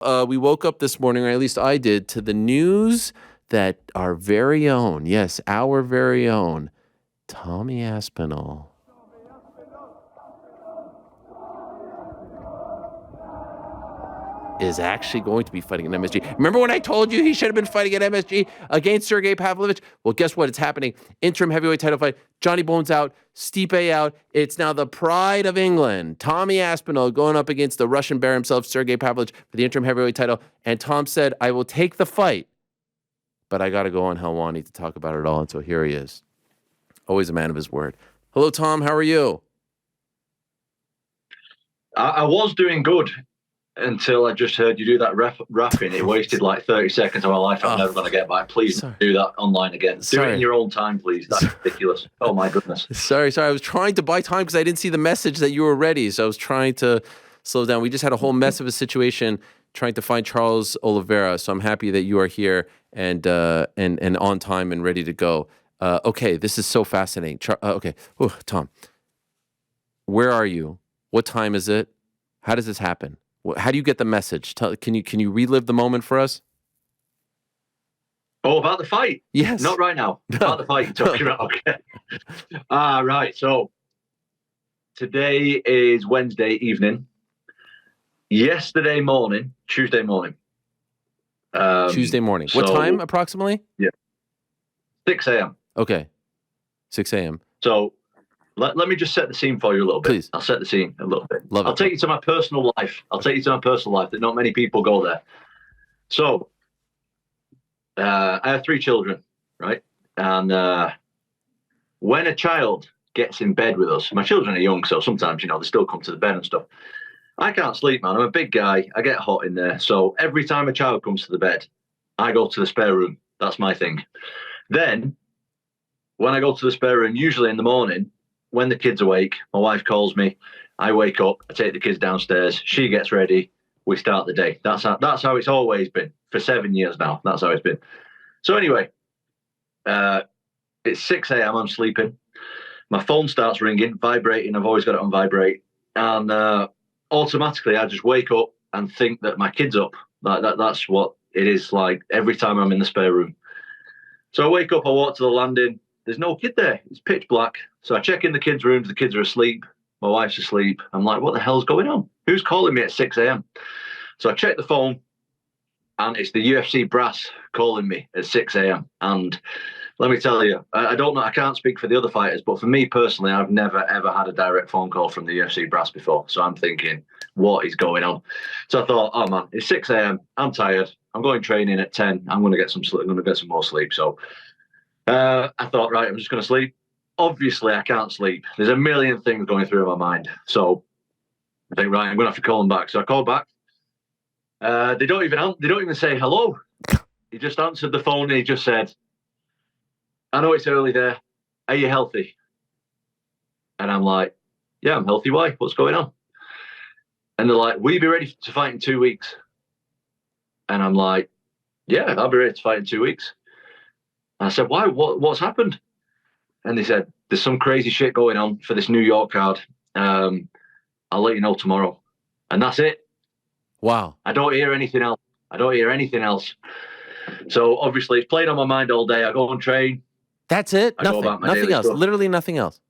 We woke up this morning, or at least I did, to the news that our very own, yes, our very own, Tommy Aspinall is actually going to be fighting in MSG. Remember when I told you he should have been fighting at MSG against Sergei Pavlovich? Well, guess what? It's happening. Interim heavyweight title fight. Johnny Bones out. Stipe out. It's now the pride of England. Tommy Aspinall going up against the Russian bear himself, Sergei Pavlovich, for the interim heavyweight title. And Tom said, I will take the fight, but I got to go on Helwani to talk about it all. And so here he is. Always a man of his word. Hello, Tom. How are you? I was doing good until I just heard you do that rapping. It wasted like 30 seconds of my life. I'm never going to get back. Please do that online again. Do it in your own time, please. That's ridiculous. Oh, my goodness. Sorry. I was trying to buy time because I didn't see the message that you were ready. So I was trying to slow down. We just had a whole mess of a situation trying to find Charles Oliveira. So I'm happy that you are here and on time and ready to go. Okay, this is so fascinating. Okay, Tom, where are you? What time is it? How does this happen? How do you get the message? Can you relive the moment for us? Oh, about the fight? Yes. Not right now. About the fight you're talking about. Okay. Right. So today is Wednesday evening. Yesterday morning, Tuesday morning. Tuesday morning. What time approximately? Yeah. 6 a.m. Okay. 6 a.m. So let me just set the scene for you a little bit. Please. I'll set the scene a little bit. Love it. I'll take you to my personal life. That not many people go there. So I have 3 children, right? And when a child gets in bed with us, my children are young, so sometimes, they still come to the bed and stuff. I can't sleep, man. I'm a big guy. I get hot in there. So every time a child comes to the bed, I go to the spare room. That's my thing. Then when I go to the spare room, usually in the morning, when the kid's awake, my wife calls me. I wake up. I take the kids downstairs. She gets ready. We start the day. That's how it's always been for 7 years now. That's how it's been. So anyway, it's 6 a.m. I'm sleeping. My phone starts ringing, vibrating. I've always got it on vibrate, and automatically I just wake up and think that my kid's up. That's what it is like every time I'm in the spare room. So I wake up. I walk to the landing. There's no kid there. It's pitch black. So I check in the kids' rooms. The kids are asleep. My wife's asleep. I'm like, what the hell's going on? Who's calling me at 6 a.m.? So I check the phone, and it's the UFC brass calling me at 6 a.m. And let me tell you, I don't know. I can't speak for the other fighters, but for me personally, I've never, ever had a direct phone call from the UFC brass before. So I'm thinking, what is going on? So I thought, oh, man, it's 6 a.m. I'm tired. I'm going training at 10. I'm going to get some sleep. I'm going to get some more sleep. So I thought, right, I'm just going to sleep. Obviously, I can't sleep. There's a million things going through my mind. So I think, right, I'm going to have to call him back. So I called back. They don't even say hello. He just answered the phone and he just said, I know it's early there. Are you healthy? And I'm like, yeah, I'm healthy. Why? What's going on? And they're like, will you be ready to fight in 2 weeks? And I'm like, yeah, I'll be ready to fight in 2 weeks. And I said, why? What's happened? And they said, there's some crazy shit going on for this New York card. I'll let you know tomorrow. And that's it. Wow. I don't hear anything else. So obviously it's played on my mind all day. I go and train. That's it? Nothing else. Stuff. Literally nothing else.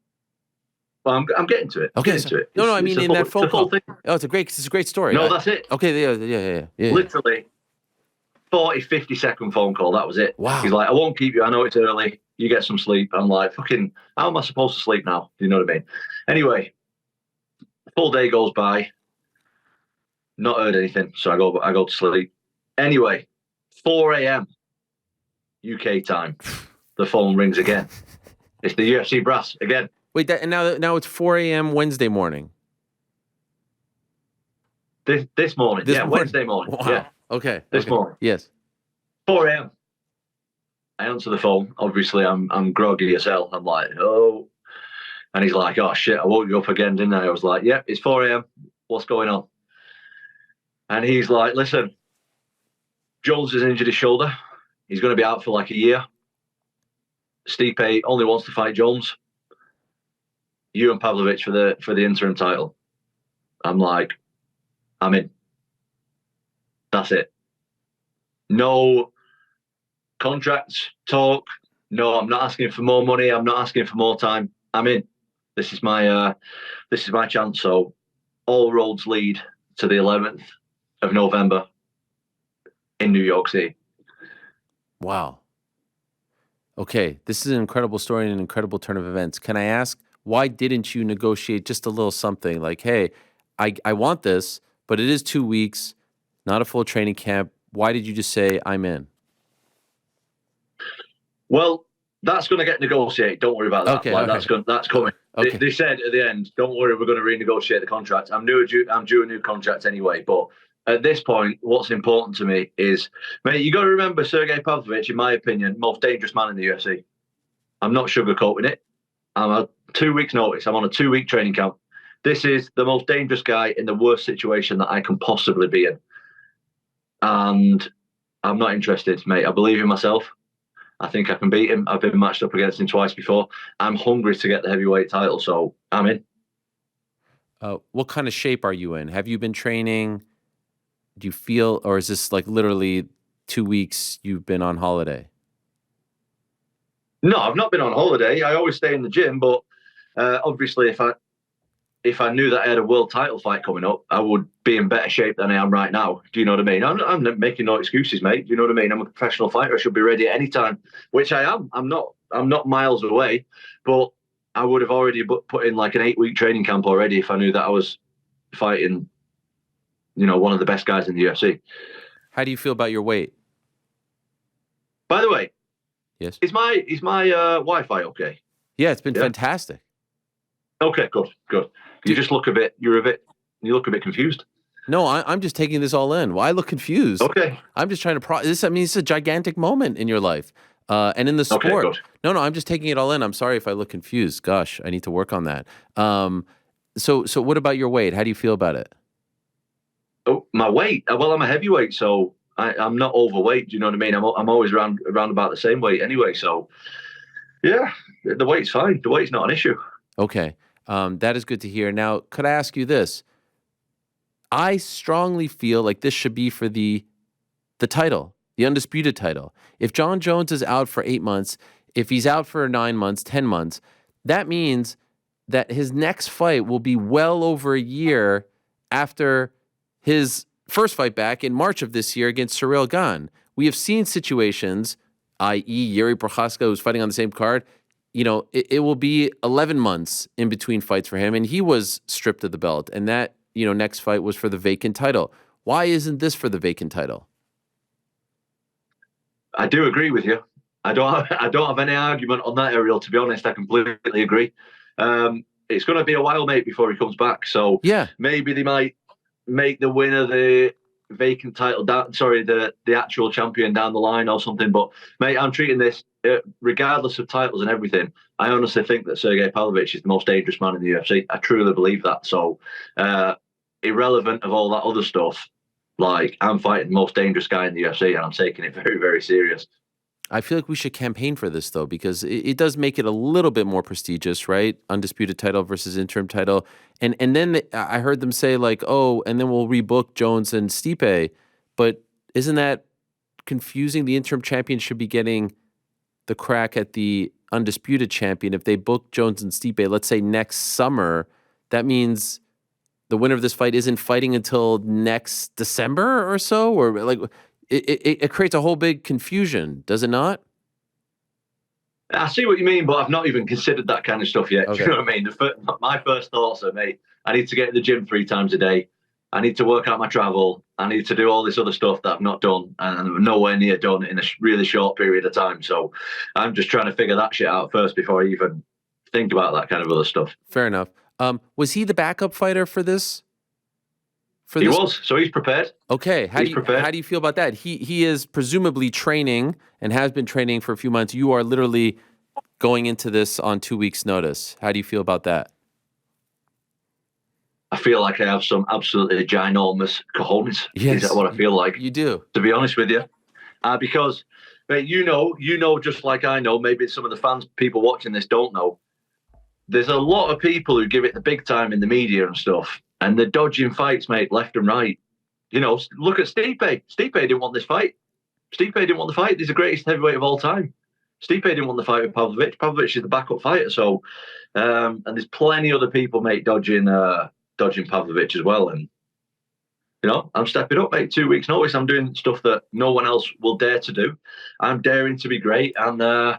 Well, I'm getting to it. Okay. No, I mean in that phone call. Thing. Oh, it's a great story. No, that's it. Okay, yeah. Literally 40, 50-second phone call. That was it. Wow. He's like, I won't keep you. I know it's early. You get some sleep. I'm like, fucking, how am I supposed to sleep now? You know what I mean? Anyway, full day goes by. Not heard anything. So I go to sleep. Anyway, 4 a.m. UK time. The phone rings again. It's the UFC brass again. Wait, and now it's 4 a.m. Wednesday morning. This morning. Wednesday morning. Wow. Yeah. Okay. This morning. Yes. 4 a.m. I answer the phone. Obviously, I'm groggy as hell. I'm like, oh. And he's like, oh, shit, I woke you up again, didn't I? I was like, yeah, it's 4 a.m. What's going on? And he's like, listen, Jones has injured his shoulder. He's going to be out for like a year. Stipe only wants to fight Jones. You and Pavlovich for the interim title. I'm like, I'm in. That's it. No contracts talk. No, I'm not asking for more money. I'm not asking for more time. I'm in. This is my chance. So all roads lead to the 11th of November in New York City. Wow. Okay, this is an incredible story and an incredible turn of events. Can I ask, why didn't you negotiate just a little something like, hey, I want this, but it is 2 weeks, not a full training camp. Why did you just say, I'm in? Well, that's going to get negotiated. Don't worry about that. Okay, Like, okay. that's coming. Okay. They said at the end, don't worry, we're going to renegotiate the contract. I'm due a new contract anyway. But at this point, what's important to me is, mate, you got to remember Sergei Pavlovich, in my opinion, most dangerous man in the UFC. I'm not sugarcoating it. I'm a 2 weeks notice. I'm on a 2-week training camp. This is the most dangerous guy in the worst situation that I can possibly be in. And I'm not interested, mate. I believe in myself. I think I can beat him. I've been matched up against him twice before. I'm hungry to get the heavyweight title, so I'm in. What kind of shape are you in? Have you been training? Do you feel, or is this like literally 2 weeks you've been on holiday? No, I've not been on holiday. I always stay in the gym, but obviously, if I knew that I had a world title fight coming up, I would be in better shape than I am right now. Do you know what I mean? I'm not making no excuses, mate. Do you know what I mean? I'm a professional fighter. I should be ready at any time, which I am. I'm not miles away, but I would have already put in like an 8-week training camp already if I knew that I was fighting, one of the best guys in the UFC. How do you feel about your weight? By the way, yes, is my Wi-Fi okay? Yeah, it's been fantastic. Okay, good. You just look you look a bit confused. No, I'm just taking this all in. Well, I look confused. Okay. I'm just trying to this. I mean, it's a gigantic moment in your life, and in the sport. Okay, good. No, I'm just taking it all in. I'm sorry if I look confused. Gosh, I need to work on that. So what about your weight? How do you feel about it? Oh, my weight. Well, I'm a heavyweight, so I'm not overweight. Do you know what I mean? I'm always around about the same weight anyway. So, yeah, the weight's fine. The weight's not an issue. Okay, that is good to hear. Now, could I ask you this? I strongly feel like this should be for the title, the undisputed title. If John Jones is out for 8 months, if he's out for 9 months, 10 months, that means that his next fight will be well over a year after his first fight back in March of this year against Cyril Gane. We have seen situations, i.e. Yuri Prochazka, who's fighting on the same card, it will be 11 months in between fights for him, and he was stripped of the belt, and that, next fight was for the vacant title. Why isn't this for the vacant title? I do agree with you. I don't have any argument on that, Ariel. To be honest, I completely agree. It's going to be a while, mate, before he comes back. So yeah, maybe they might make the winner the vacant title the actual champion down the line or something. But mate, I'm treating this regardless of titles and everything. I honestly think that Sergei Pavlovich is the most dangerous man in the UFC. I truly believe that. So irrelevant of all that other stuff, like, I'm fighting the most dangerous guy in the UFC, and I'm taking it very, very serious. I feel like we should campaign for this, though, because it does make it a little bit more prestigious, right? Undisputed title versus interim title. And then I heard them say, like, oh, and then we'll rebook Jones and Stipe. But isn't that confusing? The interim champion should be getting the crack at the undisputed champion. If they book Jones and Stipe, let's say next summer, that means the winner of this fight isn't fighting until next December or so? Or, like, it creates a whole big confusion, does it not? I see what you mean, but I've not even considered that kind of stuff yet. Okay. Do you know what I mean? My first thoughts are, mate, I need to get in the gym 3 times a day. I need to work out my travel. I need to do all this other stuff that I've not done and I'm nowhere near done in a really short period of time. So I'm just trying to figure that shit out first before I even think about that kind of other stuff. Fair enough. Was he the backup fighter for this? He was, so he's prepared. Okay, how do you feel about that? He is presumably training and has been training for a few months. You are literally going into this on 2 weeks' notice. How do you feel about that? I feel like I have some absolutely ginormous cojones. Yes, is that what I feel like? You do. To be honest with you, because mate, you know, just like I know. Maybe some of the fans, people watching this, don't know. There's a lot of people who give it the big time in the media and stuff. And they're dodging fights, mate, left and right. Look at Stipe. Stipe didn't want this fight. Stipe didn't want the fight. He's the greatest heavyweight of all time. Stipe didn't want the fight with Pavlovich. Pavlovich is the backup fighter. So, and there's plenty other people, mate, dodging Pavlovich as well. And I'm stepping up, mate. 2 weeks' notice. I'm doing stuff that no one else will dare to do. I'm daring to be great. And I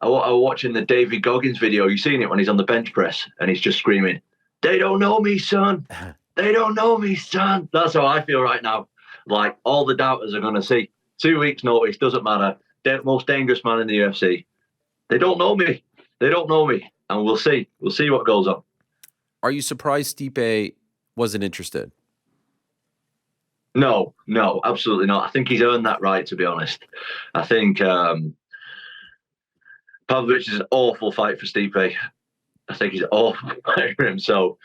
was watching the David Goggins video. You've seen it when he's on the bench press and he's just screaming, "They don't know me, son. They don't know me, son." That's how I feel right now. Like, all the doubters are going to see. 2 weeks' notice, doesn't matter. Most dangerous man in the UFC. They don't know me. They don't know me. And we'll see. We'll see what goes on. Are you surprised Stipe wasn't interested? No, absolutely not. I think he's earned that right, to be honest. I think Pavlovich is an awful fight for Stipe. I think he's an awful fight for him. So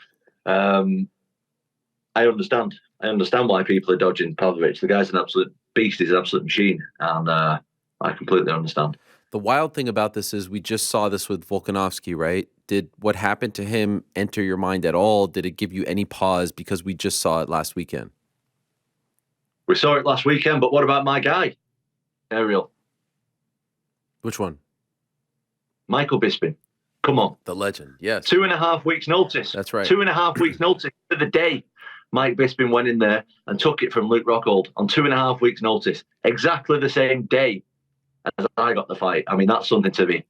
I understand. I understand why people are dodging Pavlovich. The guy's an absolute beast. He's an absolute machine. And I completely understand. The wild thing about this is we just saw this with Volkanovski, right? Did what happened to him enter your mind at all? Did it give you any pause because we just saw it last weekend? We saw it last weekend, but what about my guy, Ariel? Which one? Michael Bisping. Come on. The legend, yes. 2.5 weeks notice. That's right. 2.5 weeks notice to the day Mike Bisping went in there and took it from Luke Rockhold on 2.5 weeks notice. Exactly the same day as I got the fight. I mean, that's something to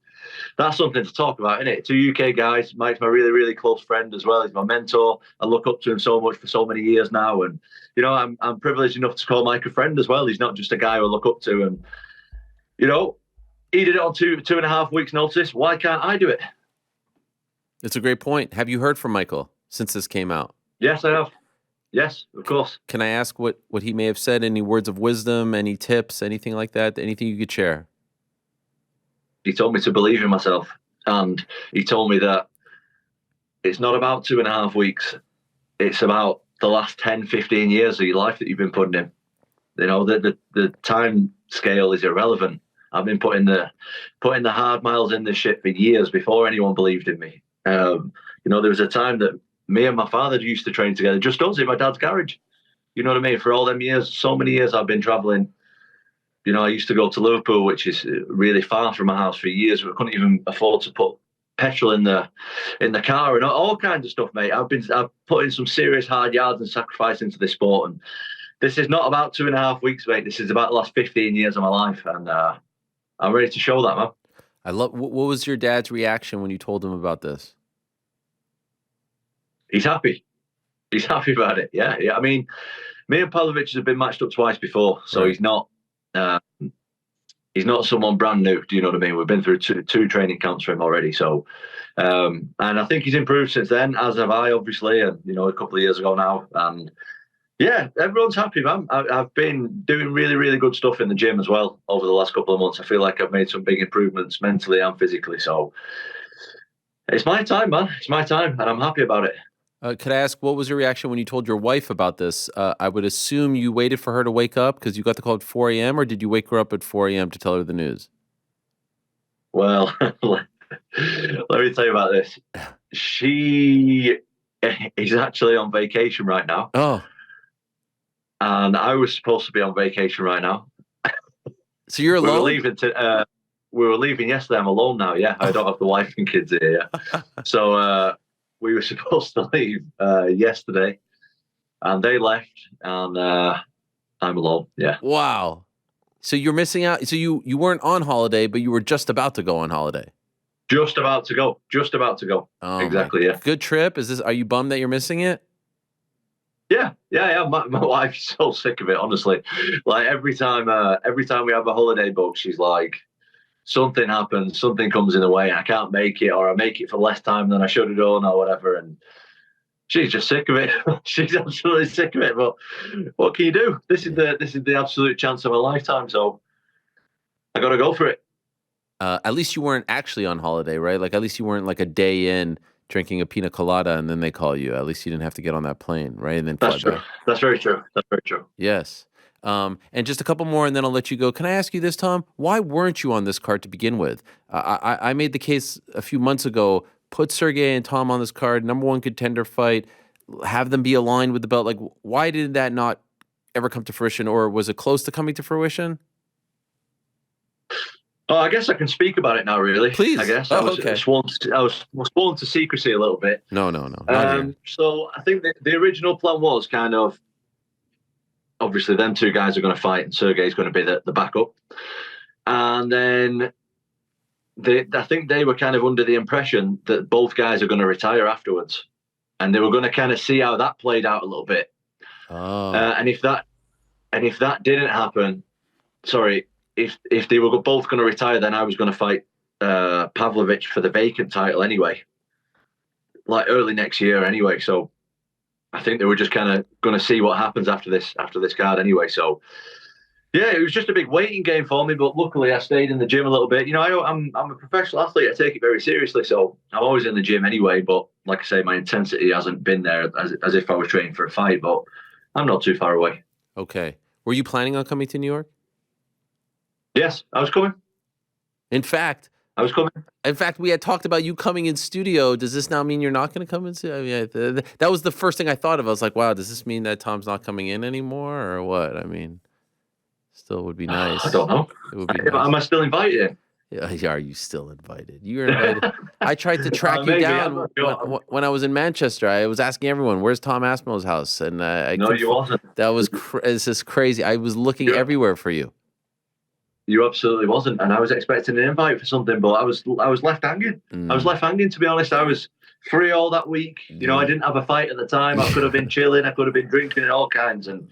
talk about, isn't it? 2 UK guys. Mike's my really, really close friend as well. He's my mentor. I look up to him so much for so many years now. And, I'm privileged enough to call Mike a friend as well. He's not just a guy who I look up to. And, he did it on 2.5 weeks notice. Why can't I do it? It's a great point. Have you heard from Michael since this came out? Yes, I have. Yes, of course. Can I ask what he may have said? Any words of wisdom, any tips, anything like that? Anything you could share? He told me to believe in myself. And he told me that it's not about 2.5 weeks. It's about the last 10, 15 years of your life that you've been putting in. The time scale is irrelevant. I've been putting the hard miles in this shit for years before anyone believed in me. There was a time that me and my father used to train together, just us in my dad's garage. You know what I mean? For all them years, so many years I've been traveling. I used to go to Liverpool, which is really far from my house for years. We couldn't even afford to put petrol in the car and all kinds of stuff, mate. I've put in some serious hard yards and sacrifice into this sport. And this is not about 2.5 weeks, mate. This is about the last 15 years of my life. And I'm ready to show that, man. What was your dad's reaction when you told him about this? He's happy. He's happy about it. Yeah. I mean, me and Pavlovich have been matched up twice before, so right. He's not someone brand new. Do you know what I mean? We've been through two training camps for him already. So, and I think he's improved since then, as have I, obviously, and a couple of years ago now. And yeah, everyone's happy, man. I've been doing really, really good stuff in the gym as well over the last couple of months. I feel like I've made some big improvements mentally and physically. So it's my time, man. It's my time, and I'm happy about it. Could I ask, what was your reaction when you told your wife about this? I would assume you waited for her to wake up because you got the call at 4 a.m., or did you wake her up at 4 a.m. to tell her the news? Well, let me tell you about this. She is actually on vacation right now. Oh. And I was supposed to be on vacation right now. So you're alone? We were leaving yesterday. I'm alone now, yeah. I don't have the wife and kids here, yeah. So we were supposed to leave yesterday, and they left, and I'm alone, yeah. Wow. So you're missing out. So you weren't on holiday, but you were just about to go on holiday. Just about to go. Oh, exactly, yeah. Good trip. Are you bummed that you're missing it? Yeah. My wife's so sick of it, honestly. Like every time we have a holiday book, she's like, something happens, something comes in the way, I can't make it, or I make it for less time than I should have done, or whatever. And she's just sick of it. She's absolutely sick of it. But what can you do? This is the absolute chance of a lifetime. So I got to go for it. At least you weren't actually on holiday, right? Like at least you weren't like a day in drinking a pina colada and then they call you. At least you didn't have to get on that plane, right? And then that's true. That's very true. Yes. And just a couple more, and then I'll let you go. Can I ask you this, Tom? Why weren't you on this card to begin with? I made the case a few months ago, put Sergei and Tom on this card, #1 contender fight, have them be aligned with the belt. Like, why did that not ever come to fruition, or was it close to coming to fruition? Oh, I guess I can speak about it now, really. Please. I guess Oh, I was okay. I was sworn to secrecy a little bit. No, not here. So I think the original plan was kind of, obviously them two guys are going to fight and Sergei's going to be the backup. And then I think they were kind of under the impression that both guys are going to retire afterwards. And they were going to kind of see how that played out a little bit. Oh. And if that didn't happen, if they were both going to retire, then I was going to fight Pavlovich for the vacant title anyway, like early next year anyway. So I think they were just kind of going to see what happens after this card anyway. So yeah, it was just a big waiting game for me. But luckily, I stayed in the gym a little bit. You know, I'm a professional athlete. I take it very seriously. So I'm always in the gym anyway. But like I say, my intensity hasn't been there as if I was training for a fight. But I'm not too far away. Okay. Were you planning on coming to New York? Yes, I was coming. In fact, we had talked about you coming in studio. Does this now mean you're not going to come in? I mean, that was the first thing I thought of. I was like, wow, does this mean that Tom's not coming in anymore or what? I mean, still would be nice. I don't know. It would be nice. Am I still invited? Yeah, are you still invited? You were invited. I tried to track you down when I was in Manchester. I was asking everyone, where's Tom Aspinall's house? And No, you wasn't. That was it's just crazy. I was looking everywhere for you. You absolutely wasn't, and I was expecting an invite for something, but I was left hanging. I was left hanging, to be honest. I was free all that week. You know, I didn't have a fight at the time. I could have been chilling. I could have been drinking and all kinds. And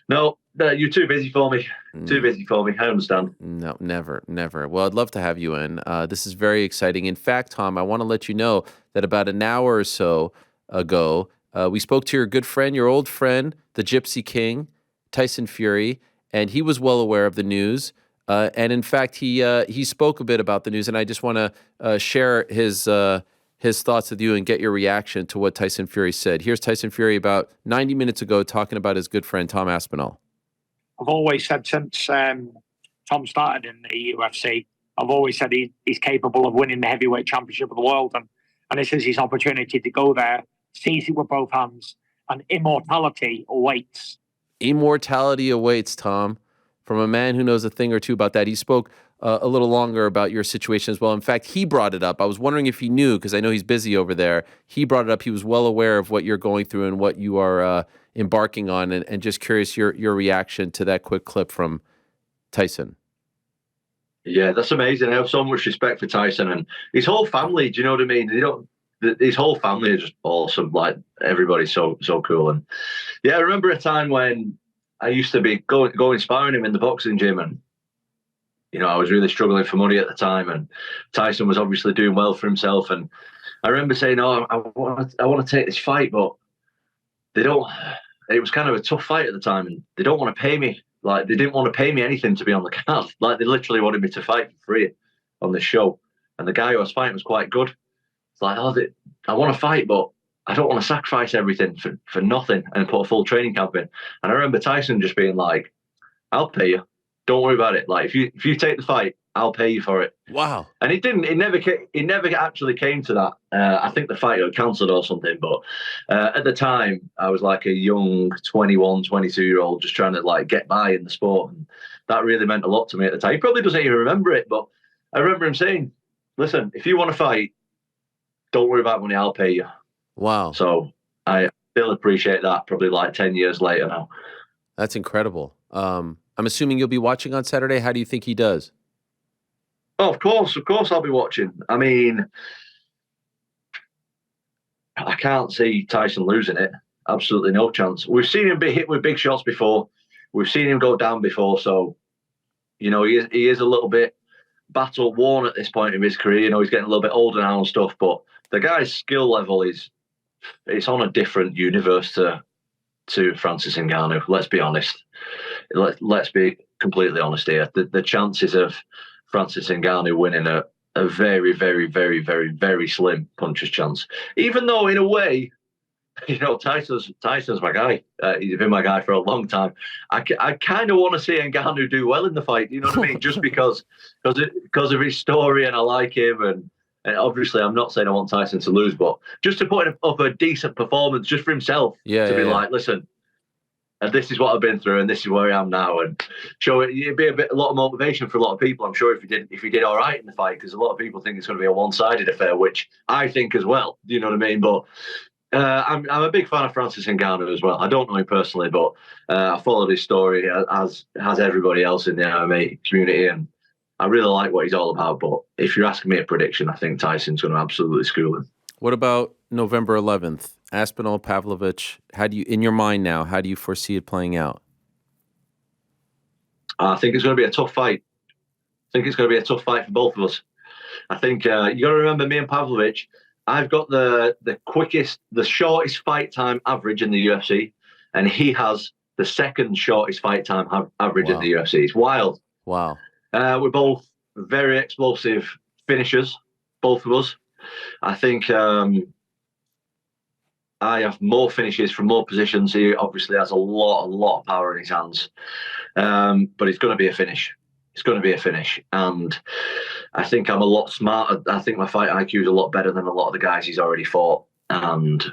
no, you're too busy for me. Too busy for me. I understand. No, never. Well, I'd love to have you in. This is very exciting. In fact, Tom, I want to let you know that about an hour or so ago, we spoke to your good friend, your old friend, the Gypsy King, Tyson Fury, and he was well aware of the news. And in fact, he spoke a bit about the news, and I just want to share his thoughts with you and get your reaction to what Tyson Fury said. Here's Tyson Fury about 90 minutes ago talking about his good friend Tom Aspinall. I've always said since Tom started in the UFC, I've always said he's capable of winning the heavyweight championship of the world, and this is his opportunity to go there, seize it with both hands, and immortality awaits. Immortality awaits, Tom. From a man who knows a thing or two about that. He spoke a little longer about your situation as well. In fact, he brought it up. I was wondering if he knew, because I know he's busy over there. He brought it up. He was well aware of what you're going through and what you are embarking on, and just curious your reaction to that quick clip from Tyson. Yeah, that's amazing. I have so much respect for Tyson and his whole family. Do you know what I mean? His whole family is just awesome. Like, everybody's so cool. And yeah, I remember a time when I used to be going sparring him in the boxing gym, and you know, I was really struggling for money at the time, and Tyson was obviously doing well for himself. And I remember saying, "Oh, I want to take this fight, but they don't." It was kind of a tough fight at the time, and they don't want to pay me. Like, they didn't want to pay me anything to be on the card. Like, they literally wanted me to fight for free on this show. And the guy who I was fighting was quite good. It's like, I want to fight, but I don't want to sacrifice everything for nothing and put a full training camp in. And I remember Tyson just being like, "I'll pay you. Don't worry about it. Like, if you take the fight, I'll pay you for it." Wow. And it didn't. It never actually came to that. I think the fight got cancelled or something. But at the time, I was like a young 21, 22-year-old just trying to like get by in the sport, and that really meant a lot to me at the time. He probably doesn't even remember it, but I remember him saying, "Listen, if you want to fight, don't worry about money. I'll pay you." Wow. So I still appreciate that, probably like 10 years later now. That's incredible. I'm assuming you'll be watching on Saturday. How do you think he does? Oh, of course I'll be watching. I mean, I can't see Tyson losing it. Absolutely no chance. We've seen him be hit with big shots before. We've seen him go down before. So, you know, he is a little bit battle worn at this point in his career. You know, he's getting a little bit older now and stuff, but the guy's skill level it's on a different universe to Francis Ngannou. Let's be honest. Let's be completely honest here. The chances of Francis Ngannou winning a very, very, very, very, very slim puncher's chance. Even though, in a way, you know, Tyson's my guy. He's been my guy for a long time. I kind of want to see Ngannou do well in the fight. You know what I mean? Just because of his story, and I like him, and obviously I'm not saying I want Tyson to lose, but just to put up a decent performance just for himself. Yeah, to be yeah. like, listen, And this is what I've been through, and this is where I am now. And show it. It'd be a lot of motivation for a lot of people. I'm sure if you did all right in the fight, because a lot of people think it's going to be a one-sided affair, which I think as well. Do you know what I mean? But I'm a big fan of Francis Ngannou as well. I don't know him personally, but I followed his story as has everybody else in the MMA community, and I really like what he's all about. But if you're asking me a prediction, I think Tyson's going to absolutely school him. What about November 11th? Aspinall, Pavlovich. How do you, in your mind now, how do you foresee it playing out? I think it's going to be a tough fight. I think it's going to be a tough fight for both of us. I think you got to remember, me and Pavlovich, I've got the shortest fight time average in the UFC, and he has the second shortest fight time average in the UFC. It's wild. Wow. We're both very explosive finishers, both of us. I think I have more finishes from more positions. He obviously has a lot of power in his hands. But it's going to be a finish. It's going to be a finish. And I think I'm a lot smarter. I think my fight IQ is a lot better than a lot of the guys he's already fought. And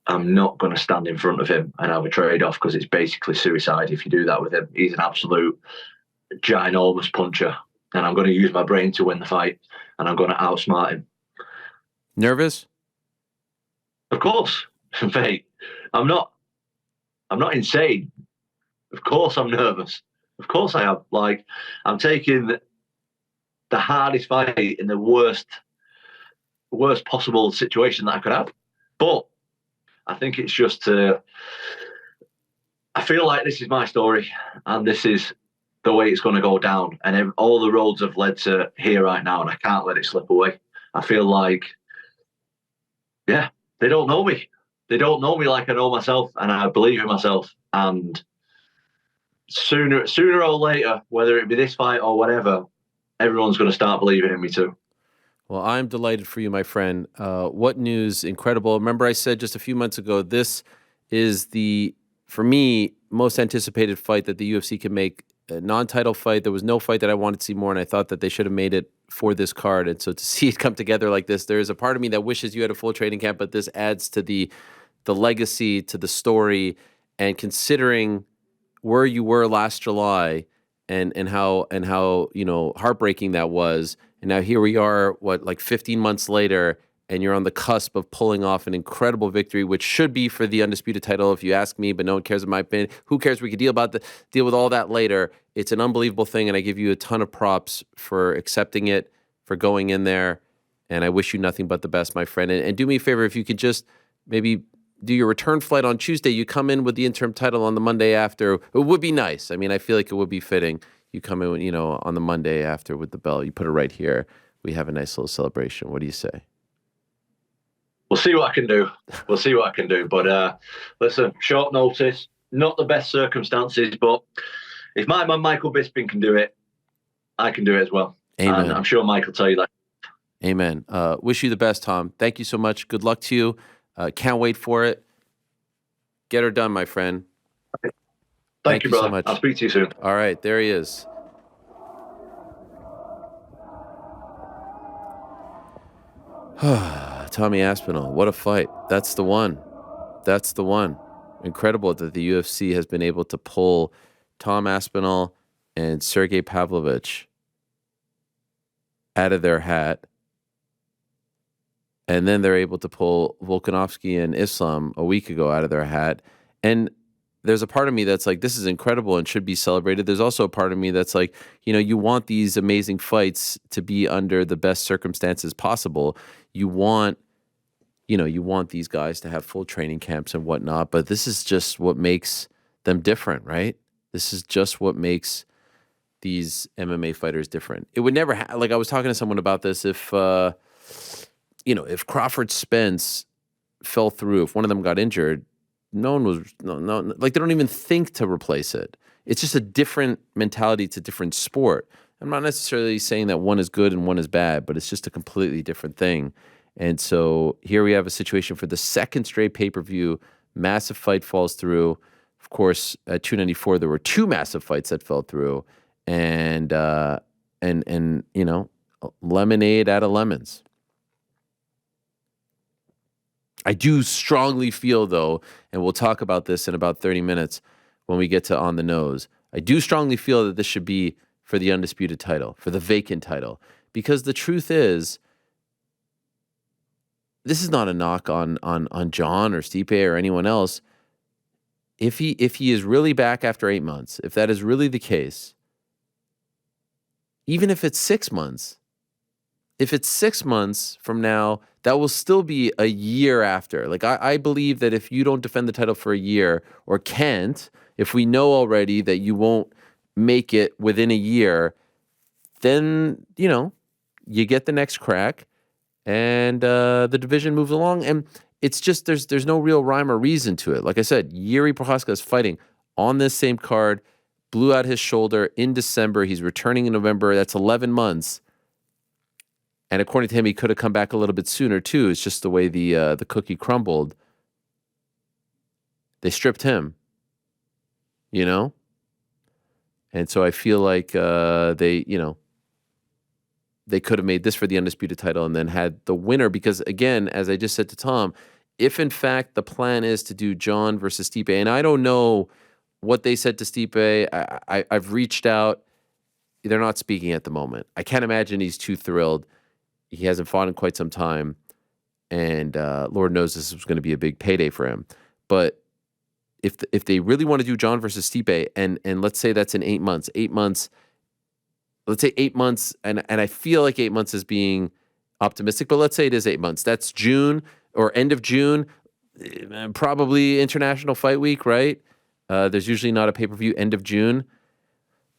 I'm not going to stand in front of him and have a trade-off, because it's basically suicide if you do that with him. He's an absolute ginormous puncher. And I'm going to use my brain to win the fight. And I'm going to outsmart him. Nervous? Of course. Mate, I'm not insane. Of course I'm nervous. Of course I am. Like, I'm taking the hardest fight in the worst possible situation that I could have. But I think it's just I feel like this is my story, and this is the way it's going to go down. And all the roads have led to here right now, and I can't let it slip away. I feel like, yeah, they don't know me. They don't know me like I know myself, and I believe in myself. And sooner or later, whether it be this fight or whatever, everyone's going to start believing in me too. Well, I'm delighted for you, my friend. What news? Incredible. Remember I said just a few months ago, this is for me, most anticipated fight that the UFC can make. A non-title fight. There was no fight that I wanted to see more, and I thought that they should have made it for this card. And so to see it come together like this, there is a part of me that wishes you had a full training camp, but this adds to the legacy, to the story, and considering where you were last July and how heartbreaking that was, and now here we are, like 15 months later, and you're on the cusp of pulling off an incredible victory, which should be for the undisputed title, if you ask me, but no one cares in my opinion. Who cares? We could deal with all that later. It's an unbelievable thing, and I give you a ton of props for accepting it, for going in there, and I wish you nothing but the best, my friend. And do me a favor, if you could just maybe do your return flight on Tuesday. You come in with the interim title on the Monday after. It would be nice. I mean, I feel like it would be fitting. You come in, on the Monday after with the belt. You put it right here. We have a nice little celebration. What do you say? We'll see what I can do. But listen, short notice, not the best circumstances, but if my man Michael Bisping can do it, I can do it as well. Amen. And I'm sure Mike will tell you that. Amen. Wish you the best, Tom. Thank you so much. Good luck to you. Can't wait for it. Get her done, my friend. Thank you, brother. So much. I'll speak to you soon. All right, there he is. Tommy Aspinall, what a fight. That's the one. Incredible that the UFC has been able to pull Tom Aspinall and Sergei Pavlovich out of their hat. And then they're able to pull Volkanovski and Islam a week ago out of their hat. And there's a part of me that's like, this is incredible and should be celebrated. There's also a part of me that's like, you want these amazing fights to be under the best circumstances possible. You want these guys to have full training camps and whatnot, but this is just what makes them different, right? This is just what makes these MMA fighters different. It would never like I was talking to someone about this, if Crawford Spence fell through, if one of them got injured, no, like they don't even think to replace it. It's just a different mentality. It's a different sport. I'm not necessarily saying that one is good and one is bad, but it's just a completely different thing. And so here we have a situation for the second straight pay-per-view. Massive fight falls through. Of course, at 294, there were two massive fights that fell through, and lemonade out of lemons. I do strongly feel, though, and we'll talk about this in about 30 minutes, when we get to On the Nose. I do strongly feel that this should be for the undisputed title, for the vacant title, because the truth is, this is not a knock on John or Stipe or anyone else. If he is really back after 8 months, if that is really the case, even if it's 6 months, if it's 6 months from now, that will still be a year after. Like, I believe that if you don't defend the title for a year, or can't, if we know already that you won't make it within a year, then, you get the next crack, and the division moves along. And it's just, there's no real rhyme or reason to it. Like I said, Yuri Prochazka is fighting on this same card, blew out his shoulder in December. He's returning in November. That's 11 months. And according to him, he could have come back a little bit sooner too. It's just the way the cookie crumbled. They stripped him, And so I feel like they could have made this for the undisputed title and then had the winner. Because again, as I just said to Tom, if in fact the plan is to do John versus Stipe, and I don't know what they said to Stipe, I've reached out. They're not speaking at the moment. I can't imagine he's too thrilled. He hasn't fought in quite some time, and Lord knows this is going to be a big payday for him. But if they really want to do John versus Stipe, and let's say that's in 8 months, let's say 8 months, and I feel like 8 months is being optimistic, but let's say it is 8 months. That's June or end of June, probably International Fight Week, right? There's usually not a pay-per-view end of June.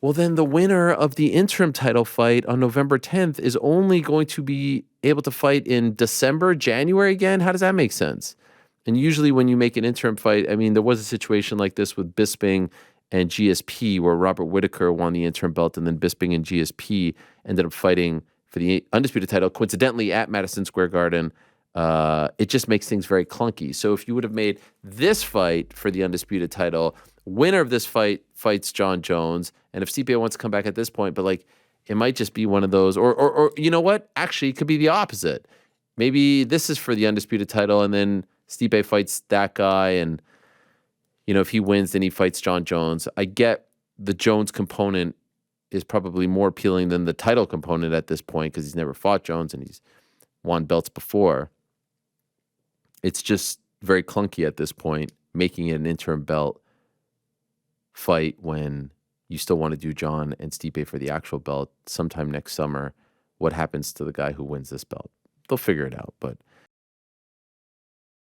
Well, then the winner of the interim title fight on November 10th is only going to be able to fight in December, January again. How does that make sense? And usually when you make an interim fight, I mean, there was a situation like this with Bisping and GSP where Robert Whittaker won the interim belt, and then Bisping and GSP ended up fighting for the undisputed title, coincidentally at Madison Square Garden. It just makes things very clunky. So if you would have made this fight for the undisputed title, winner of this fight fights John Jones, and if Stipe wants to come back at this point, but like it might just be one of those, or you know what? Actually, it could be the opposite. Maybe this is for the undisputed title, and then Stipe fights that guy, and if he wins, then he fights John Jones. I get the Jones component is probably more appealing than the title component at this point because he's never fought Jones and he's won belts before. It's just very clunky at this point, making it an interim belt fight when you still want to do John and Stipe for the actual belt sometime next summer. What happens to the guy who wins this belt? They'll figure it out, but